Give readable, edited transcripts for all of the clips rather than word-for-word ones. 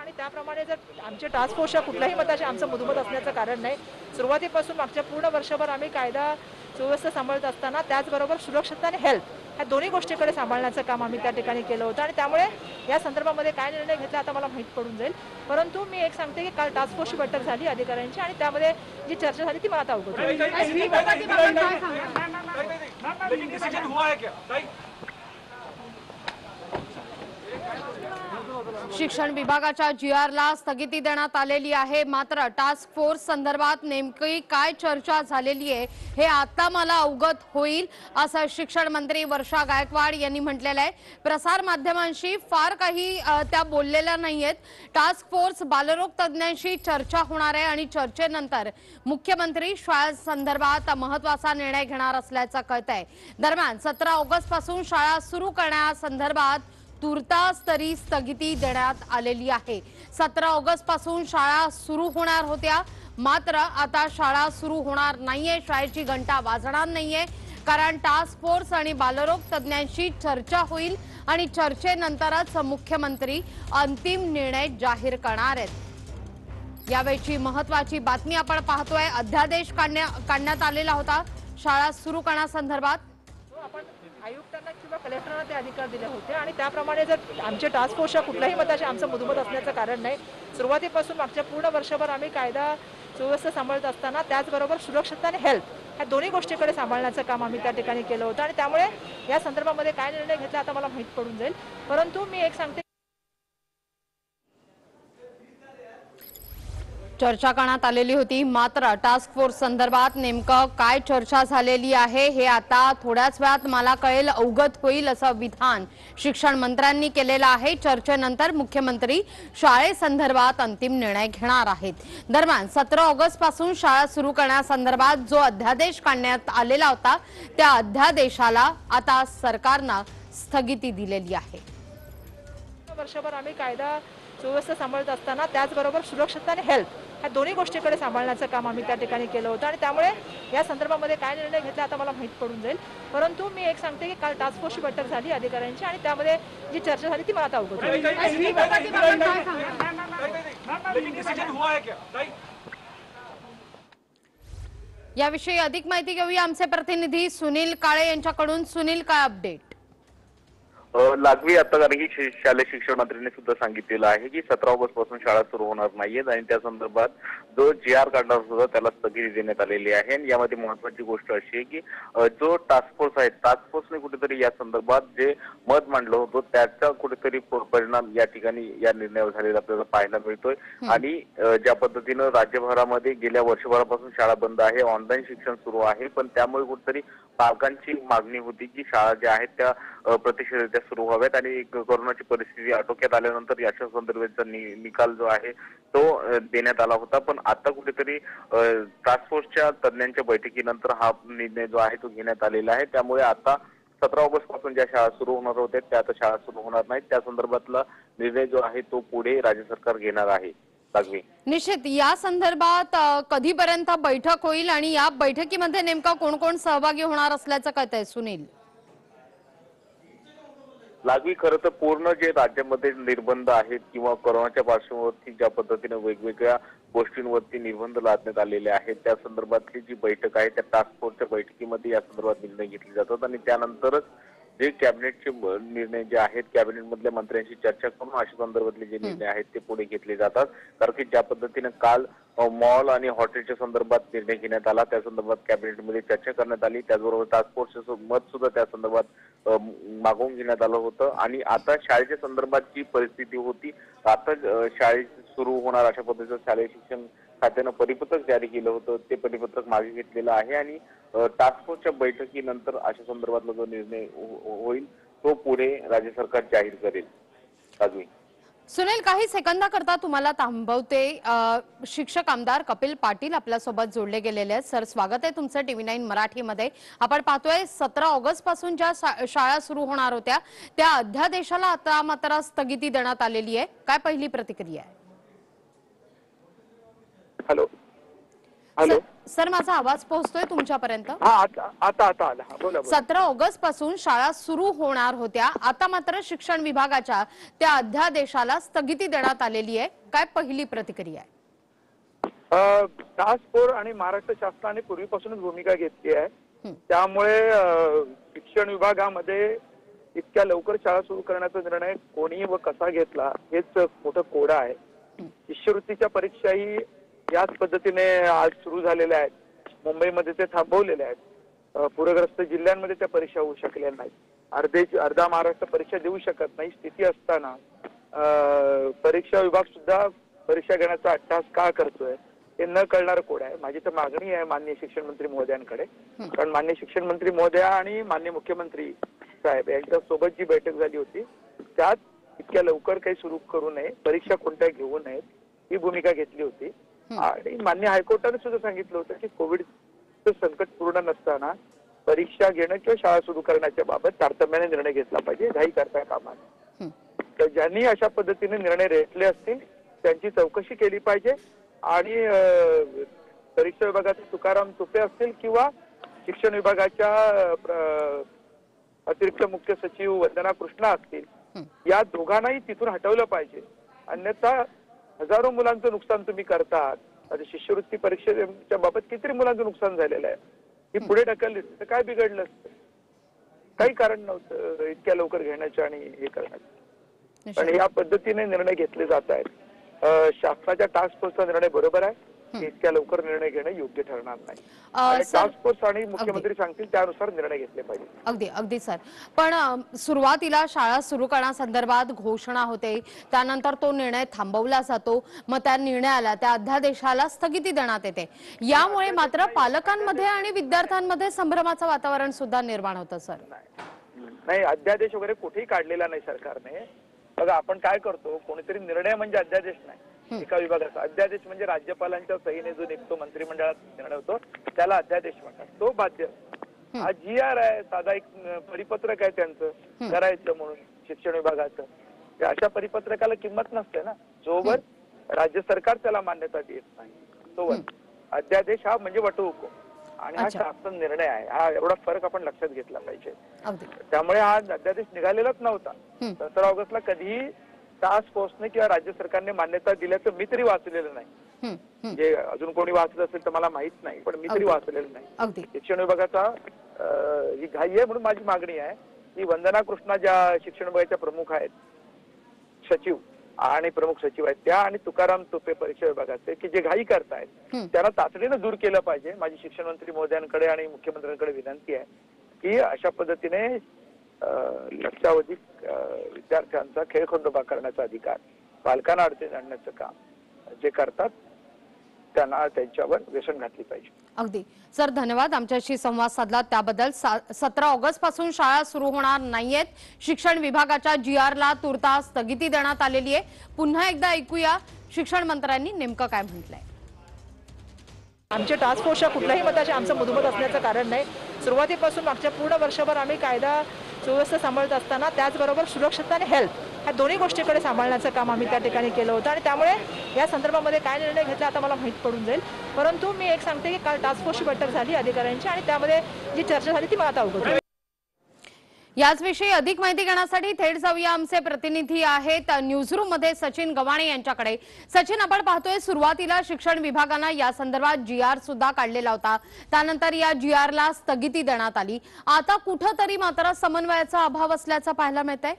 आणि त्याप्रमाणे जर आमच्या टास्क फोर्सच्या कुठल्याही मताचे आमचं मधुमत असण्याचं कारण नाही। सुरुवातीपासून मागच्या पूर्ण वर्षभर आम्ही कायदा सुव्यवस्था सांभाळत असताना त्याचबरोबर सुरक्षितता आणि हेल्थ ह्या दोन्ही गोष्टीकडे सांभाळण्याचं काम आम्ही त्या ठिकाणी केलं होतं आणि त्यामुळे या संदर्भामध्ये काय निर्णय घेतला आता मला माहीत पडून जाईल। परंतु मी एक सांगते की काल टास्क फोर्सची बैठक झाली अधिकाऱ्यांची आणि त्यामध्ये जी चर्चा झाली ती मला आता अवगत होती। शिक्षण विभागाच्या जीआरला स्थगिती देण्यात आलेली आहे। मात्र टास्क फोर्स संदर्भात नेमकी काय चर्चा झालेली आहे हे आता मला अवगत होईल असं शिक्षण मंत्री वर्षा गायकवाड यांनी म्हटलेलं आहे। प्रसार माध्यमांशी फार काही त्या बोललेल्या नाहीयेत। टास्क फोर्स बालरोग तज्ञांशी चर्चा होणार आहे आणि चर्चेनंतर मुख्यमंत्री शाळा संदर्भात महत्त्वाचा निर्णय घेणार असल्याचं कळतंय। दरम्यान 17 ऑगस्ट पासून शाळा सुरू करण्यासंदर्भात तुर्तास तरी स्थगिती देण्यात आलेली आहे। 17 ऑगस्ट पासून शाळा सुरू होणार होत्या, मात्र आता शाळा सुरू होणार नाहीये, शाळेची घंटा वाजणार नाहीये, कारण टास्क फोर्स आणि बालरोग तज्ञांशी चर्चा होईल आणि चर्चेनंतरच मुख्यमंत्री अंतिम निर्णय जाहीर करणार आहेत। यावेळची महत्त्वाची बातमी आपण पाहतोय, अध्यादेश काढण्यात आलेला होता शाळा सुरू करण्यासंदर्भात। आयुक्तांना किंवा कलेक्टरांना ते अधिकार दिले होते आणि त्याप्रमाणे जर आमच्या टास्क फोर्सच्या कुठल्याही मताचे आमचं मधुमत असण्याचं कारण नाही। सुरुवातीपासून मागच्या पूर्ण वर्षभर आम्ही कायदा सुव्यवस्था सांभाळत असताना त्याचबरोबर सुरक्षितता आणि हेल्थ ह्या दोन्ही गोष्टीकडे सांभाळण्याचं काम आम्ही त्या ठिकाणी केलं होतं आणि त्यामुळे या संदर्भामध्ये काय निर्णय घेतला आता मला माहीत पडून जाईल। परंतु मी एक सांगते, चर्चा करण्यात आलेली होती, मात्र टास्क फोर्स संदर्भात नेमकं काय चर्चा झालेली आहे हे आता थोड्याच वेळात मला कळेल, अवगत होईल असं विधान शिक्षण मंत्र्यांनी केलेलं आहे। चर्चेनंतर मुख्यमंत्री शाळेसंदर्भात अंतिम निर्णय घेणार आहेत। दरम्यान 17 ऑगस्ट पासून शाळा सुरू करण्यासंदर्भात जो अध्यादेश काढण्यात आलेला होता त्या अध्यादेशाला आता सरकारनं स्थगिती दिलेली आहे। वर्षभर आम्ही कायदा सुव्यवस्था सांभाळत असताना त्याचबरोबर सुरक्षितता आणि हेल्थ ह्या दोन्ही गोष्टीकडे सांभाळण्याचं काम आम्ही त्या ठिकाणी केलं होतं आणि त्यामुळे या संदर्भामध्ये काय निर्णय घेतला आता मला माहीत पडून जाईल। परंतु मी एक सांगते की काल टास्क फोर्सची बैठक झाली अधिकाऱ्यांची आणि त्यामध्ये जी चर्चा झाली ती मला आता अवगत होती। याविषयी अधिक माहिती घेऊया आमचे प्रतिनिधी सुनील काळे यांच्याकडून। सुनील, काय अपडेट? लागवी आता कारण की शालेय शिक्षण मंत्र्यांनी सुद्धा सांगितलेलं आहे की 17 ऑगस्ट पासून शाळा सुरू होणार नाहीयेत आणि त्या संदर्भात जो जीआर काढणार होता त्याला स्थगिती देण्यात आलेली आहे। आणि यामध्ये महत्वाची गोष्ट अशी आहे की जो टास्क फोर्स आहे, टास्क फोर्सने कुठेतरी या संदर्भात जे मत मांडलं होतं त्याचा कुठेतरी परिणाम या ठिकाणी या निर्णयावर झालेला आपल्याला पाहायला मिळतोय। आणि ज्या पद्धतीनं राज्यभरामध्ये गेल्या वर्षभरापासून शाळा बंद आहे, ऑनलाईन शिक्षण सुरू आहे, पण त्यामुळे कुठेतरी पालकांची मागणी होती की शाळा ज्या आहेत त्या प्रतिष्ठितरित्या सुरू व्हाव्यात आणि कोरोनाची परिस्थिती आटोक्यात आल्यानंतर याच्या संदर्भाचा निकाल जो आहे तो देण्यात आला होता। पण आता कुठेतरी टास्क फोर्सच्या तज्ञांच्या बैठकीनंतर हा निर्णय जो आहे तो घेण्यात आलेला आहे। त्यामुळे आता 17 ऑगस्ट पासून ज्या शाळा सुरू होणार होत्या त्या आता शाळा सुरू होणार नाहीत, त्या संदर्भातला निर्णय जो आहे तो पुढे राज्य सरकार घेणार आहे। निश्चित या संदर्भात कधीपर्यंत बैठक होईल आणि या बैठकीमध्ये नेमका कोण कोण सहभागी होणार असल्याचं कळतंय सुनील? लागवी खरं तर पूर्ण जे राज्यामध्ये निर्बंध आहेत किंवा कोरोनाच्या पार्श्वभूमीवरती ज्या पद्धतीने वेगवेगळ्या गोष्टींवरती निर्बंध लादण्यात आलेले आहेत त्या संदर्भातली जी बैठक आहे त्या टास्क फोर्सच्या बैठकीमध्ये या संदर्भात निर्णय घेतले जातात आणि त्यानंतरच जे कॅबिनेटचे निर्णय जे आहेत कॅबिनेट मधल्या मंत्र्यांशी चर्चा करून अशा संदर्भातले जे निर्णय आहेत ते पुढे घेतले जातात। कारण की ज्या पद्धतीने काल मॉल आणि हॉटेलच्या संदर्भात निर्णय घेण्यात आला त्या संदर्भात कॅबिनेटमध्ये चर्चा करण्यात आली, त्याचबरोबर टास्क फोर्सचं मत सुद्धा त्या संदर्भात मागवून घेण्यात आलं होतं। आणि आता शाळेच्या संदर्भात जी परिस्थिती होती, आता शाळे सुरू होणार अशा पद्धतीचं शालेय शिक्षण खात्यानं परिपत्रक जारी केलं होतं, ते परिपत्रक मागे घेतलेलं आहे आणि टास्क फोर्सच्या बैठकीनंतर अशा संदर्भातला जो निर्णय होईल तो पुढे राज्य सरकार जाहीर करेल। सुनील, काही सेकंदाकरता तुम्हाला थांबवते। शिक्षक आमदार कपिल पाटील आपल्यासोबत जोडले गेलेले आहेत। सर, स्वागत आहे तुमचं TV9 मराठीमध्ये। आपण पाहतोय 17 ऑगस्ट पासून ज्या शाळा सुरू होणार होत्या त्या अध्यादेशाला आता मात्र स्थगिती देण्यात आलेली आहे, काय पहिली प्रतिक्रिया आहे? हॅलो हॅलो सर, माझा आवाज पोहोचतोय तुमच्यापर्यंत? हा आता आला. हा, बोला. 17 ऑगस्ट पासून शाळा सुरू होणार होत्या. आता मात्र शिक्षण विभागाच्या त्या अध्यादेशाला स्थगिती देण्यात आलेली आहे. काय पहिली प्रतिक्रिया आहे? टास्क फोर्स आणि महाराष्ट्र शासनाने पूर्वीपासूनच भूमिका घेतली आहे. त्यामुळे शिक्षण विभागामध्ये इतक्या लवकर शाळा सुरू करण्याचा निर्णय कोणी व कसा घेतला हेच मोठं कोडं आहे. शिष्यवृत्तीच्या परीक्षाही याच पद्धतीने आज सुरू झालेल्या आहेत. मुंबईमध्ये ते थांबवलेले आहेत. पूरग्रस्त जिल्ह्यांमध्ये त्या परीक्षा होऊ शकलेल्या नाहीत. अर्धा महाराष्ट्र परीक्षा देऊ शकत नाही स्थिती असताना परीक्षा विभाग सुद्धा परीक्षा घेण्याचा अट्टहास का करतोय हे न कळणारं कोड आहे. माझी तर मागणी आहे माननीय शिक्षण मंत्री महोदयांकडे, कारण माननीय शिक्षण मंत्री महोदया आणि माननीय मुख्यमंत्री साहेब यांच्या सोबत जी बैठक झाली होती त्यात इतक्या लवकर काही सुरू करू नये, परीक्षा कोणत्या घेऊ नयेत ही भूमिका घेतली होती. आणि माननीय हायकोर्टाने सुद्धा सांगितलं होतं की कोविडचं संकट पूर्ण नसताना परीक्षा घेणं किंवा शाळा सुरू करण्याच्या बाबत तारतम्याने निर्णय घेतला पाहिजे, घाई करता कामा नये. तर ज्यांनी अशा पद्धतीने निर्णय रेटले असतील त्यांची चौकशी केली पाहिजे आणि परीक्षा विभागाचे तुकाराम तुपे असतील किंवा शिक्षण विभागाच्या अतिरिक्त मुख्य सचिव वंदना कृष्णा असतील या दोघांनाही तिथून हटवलं पाहिजे. अन्यथा हजारो मुलांचं नुकसान तुम्ही करतात. आता शिष्यवृत्ती परीक्षेच्या बाबत किती मुलांचं नुकसान झालेलं आहे. ही पुढे ढकलली तर काय बिघडलं असतं? काही कारण नव्हतं इतक्या लवकर घेण्याचं आणि हे करण्याचं. पण या पद्धतीने निर्णय घेतले जात आहेत. शासनाच्या टास्क फोर्सचा निर्णय बरोबर आहे. इतक्या लवकर निर्णय घेणं योग्य ठरणार नाही. टास्क फोर्स आणि मुख्यमंत्री सांगतील त्यानुसार निर्णय घेतले पाहिजे. अगदी सर, पण सुरुवातीला शाळा सुरू करण्यासंदर्भात घोषणा होते, त्यानंतर तो निर्णय थांबवला जातो, मग त्या निर्णयाला त्या अध्यादेशाला स्थगिती देण्यात येते. यामुळे मात्र पालकांमध्ये आणि विद्यार्थ्यांमध्ये संभ्रमाचं वातावरण सुद्धा निर्माण होतं. सर नाही, अध्यादेश वगैरे कुठेही काढलेला नाही सरकारने. बघा आपण काय करतो, कोणीतरी निर्णय म्हणजे अध्यादेश नाही. एका विभागाचा अध्यादेश म्हणजे राज्यपालांच्या सहीने जो निघतो मंत्रिमंडळात निर्णय होतो त्याला अध्यादेश म्हणतात. तो बाध्य. हा GR आहे, साधा एक परिपत्रक आहे त्यांचं करायचं म्हणून शिक्षण विभागाचं. अशा परिपत्रकाला किंमत नसते ना जोवर राज्य सरकार त्याला मान्यता देत नाही तोवर. अध्यादेश हा म्हणजे वटहुकूम आणि हा शासन निर्णय आहे. हा एवढा फरक आपण लक्षात घेतला पाहिजे. त्यामुळे हा अध्यादेश निघालेलाच नव्हता. 17 ऑगस्टला कधीही टास्क फोर्सने किंवा राज्य सरकारने मान्यता दिल्याचं मी तरी वाचलेलं नाही. म्हणजे अजून कोणी वाचलं असेल तर मला माहित नाही, पण मी तरी वाचलेलं नाही. शिक्षण विभागाचा ही घाई आहे. म्हणून माझी मागणी आहे की वंदना कृष्णा ज्या शिक्षण विभागाच्या प्रमुख आहेत, सचिव आणि प्रमुख सचिव आहेत त्या, आणि तुकाराम तुपे परीक्षा विभागाचे की जे घाई करतायत त्यांना तातडीनं दूर केलं पाहिजे. माझी शिक्षण मंत्री महोदयांकडे आणि मुख्यमंत्र्यांकडे विनंती आहे की अशा पद्धतीने लक्षावधी विद्यार्थ्यांचा खेळखंडोबा करण्याचा अधिकार पालकांना अडचण आणण्याचं काम जे करतात त्यांना त्यांच्यावर व्यसन घातली पाहिजे. अगदी सर, धन्यवाद आमच्याशी संवाद साधला त्याबद्दल. 17 ऑगस्ट पासून शाळा सुरू होणार नाहीयेत. शिक्षण विभागाच्या GRला तुर्तास स्थगिती देण्यात आलेली आहे. पुन्हा एकदा ऐकूया शिक्षण मंत्र्यांनी नेमकं काय म्हटलंय. आमच्या टास्क फोर्सच्या कुठल्याही मताचे आमचं मधुमत असण्याचं कारण नाही. सुरुवातीपासून मागच्या पूर्ण वर्षभर आम्ही कायदा सुव्यवस्था सांभाळत असताना त्याचबरोबर सुरक्षितता आणि हेल्थ ह्या दोन्ही गोष्टीकडे सांभाळण्याचं काम आम्ही त्या ठिकाणी केलं होतं. आणि त्यामुळे या संदर्भामध्ये काय निर्णय घेतला आता मला माहीत पडून जाईल. परंतु मी एक सांगते की काल टास्क फोर्सची बैठक झाली अधिकाऱ्यांची आणि त्यामध्ये जी चर्चा झाली ती मला आता अवगत आहे. याचविषयी अधिक माहिती घेण्यासाठी थेट जाऊया आमचे प्रतिनिधी आहेत न्यूजरूम मध्ये सचिन गव्हाणे यांच्याकडे. सचिन, आपण पाहतोय सुरुवातीला शिक्षण विभागानं या संदर्भात GR सुद्धा काढलेला होता, त्यानंतर या GRला स्थगिती देण्यात आली. आता कुठंतरी मात्र समन्वयाचा अभाव असल्याचं पाहायला मिळतंय.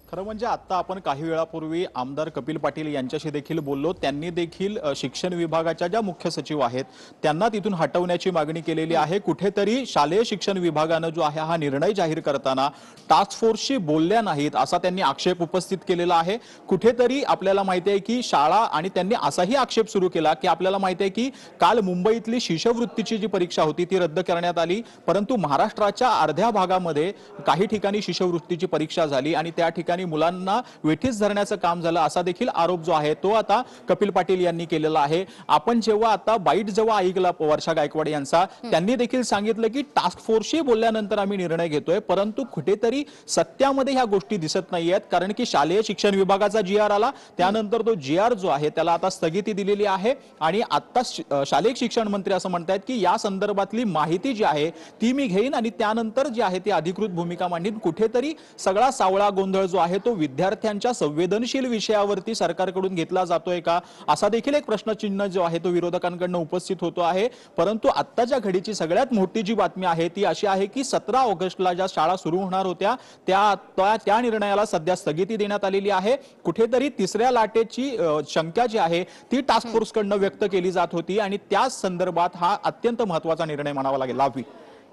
खरं म्हणजे आता आपण काही वेळापूर्वी आमदार कपिल पाटील यांच्याशी देखील बोललो. त्यांनी देखील शिक्षण विभागाच्या ज्या मुख्य सचिव आहेत त्यांना तिथून हटवण्याची मागणी केलेली आहे. कुठेतरी शालेय शिक्षण विभागानं जो आहे हा निर्णय जाहीर करताना टास्क फोर्सशी बोलल्या नाहीत असा त्यांनी आक्षेप उपस्थित केलेला आहे. कुठेतरी आपल्याला माहिती आहे की शाळा, आणि त्यांनी असाही आक्षेप सुरू केला की आपल्याला माहिती आहे की काल मुंबईतली शिष्यवृत्तीची जी परीक्षा होती ती रद्द करण्यात आली, परंतु महाराष्ट्राच्या अर्ध्या भागामध्ये काही ठिकाणी शिष्यवृत्तीची परीक्षा झाली आणि त्या ठिकाणी आणि मुलांना वेठीस धरण्याचं काम झालं असा देखील आरोप जो आहे तो आता कपिल पाटील यांनी केलेला आहे. आपण जेव्हा आता बाईट जेव्हा ऐकला वर्षा गायकवाड यांचा, त्यांनी देखील सांगितलं की टास्क फोर्सशी बोलल्यानंतर आम्ही निर्णय घेतोय, परंतु कुठेतरी सत्यामध्ये ह्या गोष्टी दिसत नाहीयेत. कारण की शालेय शिक्षण विभागाचा GR आला, त्यानंतर तो GR जो आहे त्याला आता स्थगिती दिलेली आहे आणि आता शालेय शिक्षण मंत्री असं म्हणतात की या संदर्भातली माहिती जी आहे ती मी घेईन आणि त्यानंतर जी आहे ती अधिकृत भूमिका मांडीन. कुठेतरी सगळा सावळा गोंधळ जो आहे तो विद्यार्थ्यांच्या संवेदनशील विषयावरती सरकारकडून घेतला जातोय का, असा देखील एक प्रश्नचिन्ह जो आहे तो विरोधकांकडून उपस्थित होतो आहे. परंतु आत्ताच्या घडीची सगळ्यात मोठी जी बातमी आहे ती अशी आहे की 17 ऑगस्टला ज्या शाळा सुरू होणार होत्या त्या निर्णयाला सध्या स्थगिती देण्यात आलेली आहे. कुठेतरी तिसऱ्या लाटेची शंका जी आहे ती टास्क फोर्सकडनं व्यक्त केली जात होती आणि त्याच संदर्भात हा अत्यंत महत्त्वाचा निर्णय म्हणावा लागेल. लाभवी,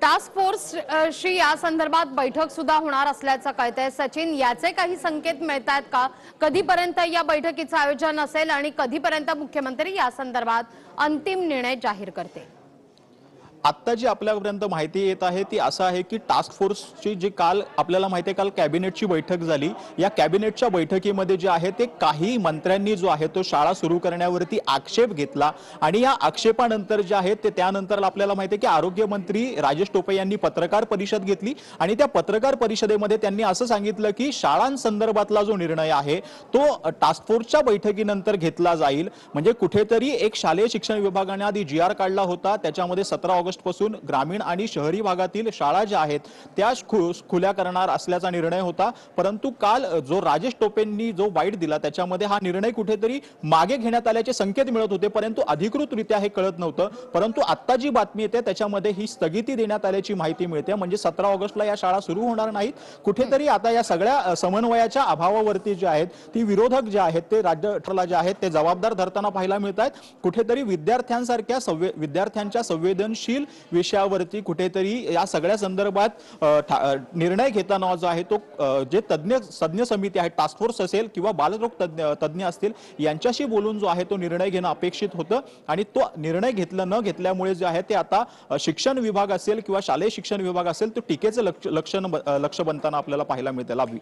टास्क फोर्सशी या संदर्भात बैठक सुद्धा होणार असल्याचं कळतंय. सचिन, याचे काही संकेत मिळतात का? कधीपर्यंत या बैठकीचं आयोजन असेल आणि कधीपर्यंत मुख्यमंत्री या संदर्भात अंतिम निर्णय जाहीर करते? आता जी आपल्यापर्यंत माहिती येत आहे ती असं आहे की टास्क फोर्सची जी काल आपल्याला माहिती आहे, काल कॅबिनेटची बैठक झाली. या कॅबिनेटच्या बैठकीमध्ये जे आहे ते काही मंत्र्यांनी जो आहे तो शाळा सुरू करण्यावरती आक्षेप घेतला आणि या आक्षेपानंतर जे आहे ते त्यानंतर आपल्याला माहिती आहे की आरोग्यमंत्री राजेश टोपे यांनी पत्रकार परिषद घेतली आणि त्या पत्रकार परिषदेमध्ये त्यांनी असं सांगितलं की शाळांसंदर्भातला जो निर्णय आहे तो टास्क फोर्सच्या बैठकीनंतर घेतला जाईल. म्हणजे कुठेतरी एक शालेय शिक्षण विभागाने आधी GR काढला होता, त्याच्यामध्ये 17 ऑगस्ट पासून ग्रामीण आणि शहरी भागातील शाळा ज्या आहेत त्या खुल्या करणार असल्याचा निर्णय होता. परंतु काल जो राजेश टोपेंनी जो बाईट दिला त्याच्यामध्ये हा निर्णय कुठेतरी मागे घेण्यात आल्याचे संकेत मिळत होते, परंतु अधिकृतरित्या हे कळत नव्हतं. परंतु आता जी बातमी येते त्याच्यामध्ये ही स्थगिती देण्यात आल्याची माहिती मिळते. म्हणजे 17 ऑगस्टला या शाळा सुरू होणार नाहीत. कुठेतरी आता या सगळ्या समन्वयाच्या अभावावरती जे आहेत ती विरोधक जे आहेत ते राज्याला जे आहेत ते जबाबदार धरताना पाहायला मिळत आहेत. कुठेतरी विद्यार्थ्यांच्या संवेदनशील विषयावरती कुठेतरी या सगळ्या संदर्भात निर्णय घेताना जो आहे तो जे तज्ञ समिती आहे, टास्क फोर्स असेल किंवा बालरोग तज्ञ असतील यांच्याशी बोलून जो आहे तो निर्णय घेणं अपेक्षित होतं आणि तो निर्णय न घेतल्यामुळे जे आहे ते आता शिक्षण विभाग असेल किंवा शालेय शिक्षण विभाग असेल तो टीकेचं लक्ष बनताना आपल्याला पाहायला मिळते. लाभवी,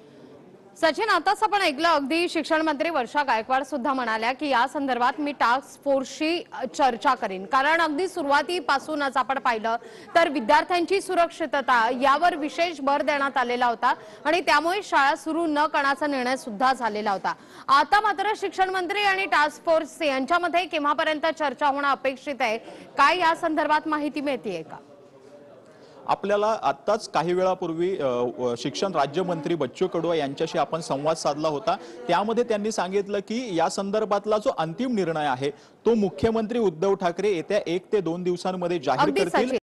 सचिन, आताच आपण ऐकलं, अगदी शिक्षण मंत्री वर्षा गायकवाड सुद्धा म्हणाल्या की या संदर्भात मी टास्क फोर्सशी चर्चा करीन. कारण अगदी सुरुवातीपासूनच आपण पाहिलं तर विद्यार्थ्यांची सुरक्षितता यावर विशेष भर देण्यात आलेला होता आणि त्यामुळे शाळा सुरू न करण्याचा निर्णय सुद्धा झालेला होता. आता मात्र शिक्षण मंत्री आणि टास्क फोर्स यांच्यामध्ये केव्हापर्यंत चर्चा होणं अपेक्षित आहे? काय या संदर्भात माहिती मिळतेय का? आपल्याला आत्ताच काही वेळापूर्वी शिक्षण राज्यमंत्री बच्चू कडू यांच्याशी आपण संवाद साधला होता. त्यामध्ये त्यांनी सांगितलं की या संदर्भातला जो अंतिम निर्णय आहे तो मुख्यमंत्री उद्धव ठाकरे येत्या 1 ते 2 दिवसांमध्ये जाहीर करतील.